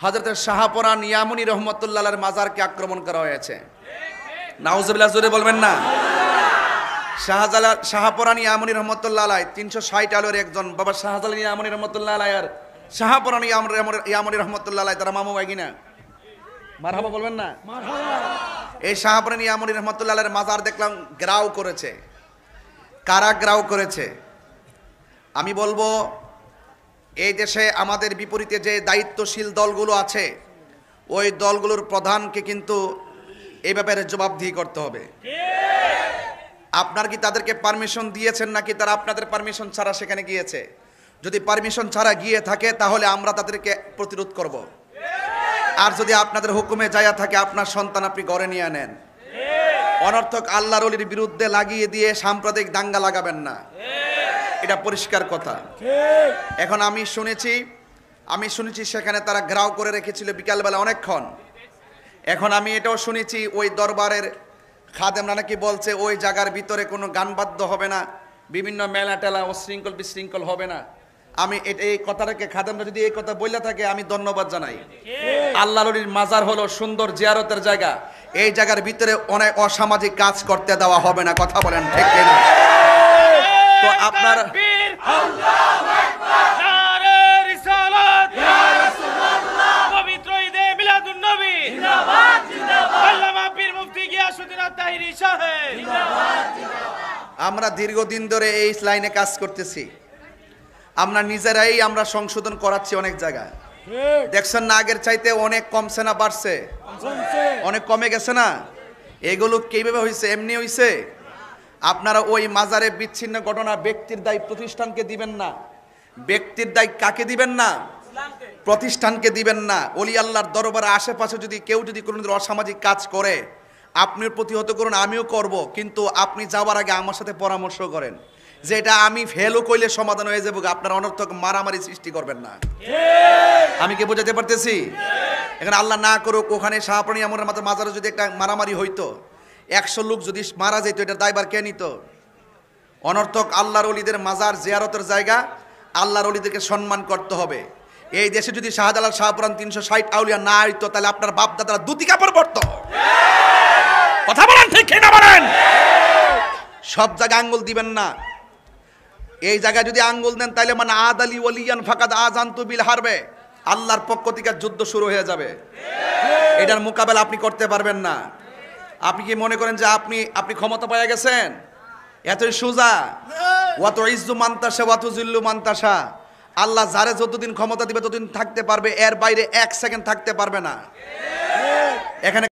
হযরত শাহপরান ইয়ামুনী রহমতুল্লাহ আলাইহির মাজারকে আক্রমণ করা হয়েছে। নাউজুবিল্লাহ, জোরে বলবেন না। শাহপরান ইয়ামুনী রহমতুল্লাহ আলাইহি 360 আলোর একজন বাবা শাহজালাল ইয়ামুনী রহমতুল্লাহ আলাইহি আর শাহপরান ইয়ামুনী রহমতুল্লাহ আলাইহি তারা মামু ভাই কিনা? মারহাবা বলবেন না? মারহাবা। এই শাহপরান ইয়ামুনী রহমতুল্লাহ আলাইহির মাজার দেখলাম গ্রাও করেছে। কারা গ্রাও করেছে? আমি বলবো এই দেশে আমাদের বিপরীতে যে দায়িত্বশীল দলগুলো আছে ওই দলগুলোর প্রধানকে কিন্তু এই ব্যাপারে জবাবদিহি করতে হবে। আপনার কি তাদেরকে পারমিশন দিয়েছেন নাকি তারা আপনাদের পারমিশন ছাড়া সেখানে গিয়েছে? যদি পারমিশন ছাড়া গিয়ে থাকে তাহলে আমরা তাদেরকে প্রতিরোধ করব। আর যদি আপনাদের হুকুমে যায়া থাকে আপনার সন্তান আপনি ঘরে নিয়ে নেন। অনর্থক আল্লাহর ওলির বিরুদ্ধে লাগিয়ে দিয়ে সাম্প্রদায়িক দাঙ্গা লাগাবেন না, এটা পরিষ্কার কথা। এখন আমি শুনেছি সেখানে তারা ঘেরাও করে রেখেছিল বিকালবেলা অনেকক্ষণ। এখন আমি এটাও শুনেছি ওই দরবারের খাদেমরা নাকি বলছে ওই জায়গার ভিতরে কোনো গান বাদ্য হবে না, বিভিন্ন মেলা টেলা অশৃঙ্খল বিশৃঙ্খল হবে না। আমি এই কথাটাকে খাদেমরা যদি এই কথা বলে থাকে আমি ধন্যবাদ জানাই। আল্লাহর ওলির মাজার হলো সুন্দর জিয়ারতের জায়গা, এই জায়গার ভিতরে অনেক অসামাজিক কাজ করতে দেওয়া হবে না। কথা বলেন ঠিক কিনা? তো আপনার আমরা দীর্ঘদিন ধরে এই লাইনে কাজ করতেছি। আমরা নিজেরাই আমরা সংশোধন করাচ্ছি অনেক জায়গায়। দেখছেন না আগের চাইতে অনেক কমছে না বাড়ছে? অনেক কমে গেছে না? এগুলো কিভাবে হয়েছে? এমনি হয়েছে? আপনারা ওই মাজারে বিচ্ছিন্ন ঘটনা ব্যক্তির দায় প্রতিষ্ঠানকে দিবেন না। ব্যক্তির দায় কাকে দিবেন না? প্রতিষ্ঠানকে দিবেন না। ওলি আল্লাহর দরবারে আশেপাশে যদি কেউ যদি কোনো অসামাজিক কাজ করে আপনি প্রতিহত করুন, আমিও করব, কিন্তু আপনি যাওয়ার আগে আমার সাথে পরামর্শ করেন যে এটা আমি ফেলও কইলে সমাধান হয়ে যাবে। আপনার অনর্থক মারামারি সৃষ্টি করবেন না। আমি কি বোঝাতে পারতেছি? এখানে আল্লাহ না করুক ওখানে শাহপরান ইয়ামুনী মাজারে যদি একটা মারামারি হইতো, 100 লোক যদি মারা যেত, এটা দায়ভার কে নিত? অনর্থক আল্লাহর ওলিদের মাজার জিয়ারতের জায়গা, আল্লাহর ওলিদেরকে সম্মান করতে হবে। এই দেশে যদি শাহজালাল শাহপরান 360 আউলিয়া না হইতো তাহলে আপনার বাপ দাদারা দুটি কাপড় পরতো। কথা বলেন ঠিক কিনা বলেন? সব জায়গায় আঙ্গুল দিবেন না। এই জায়গায় যদি আঙ্গুল দেন তাহলে মানে আদালি ওলিয়ান ফাকাদ আযানতু বিল হারবে, আল্লাহর পক্ষ থেকে যুদ্ধ শুরু হয়ে যাবে। এটার মোকাবেলা আপনি করতে পারবেন না। আপনি কি মনে করেন যে আপনি ক্ষমতা পেয়ে গেছেন? এতই সোজা? ওয়াত ইজ্জু মানতাশা ওয়াত যুল্লু মানতাশা। আল্লাহ যারে যতদিন ক্ষমতা দিবে ততদিন থাকতে পারবে, এর বাইরে 1 সেকেন্ড থাকতে পারবে না। এখানে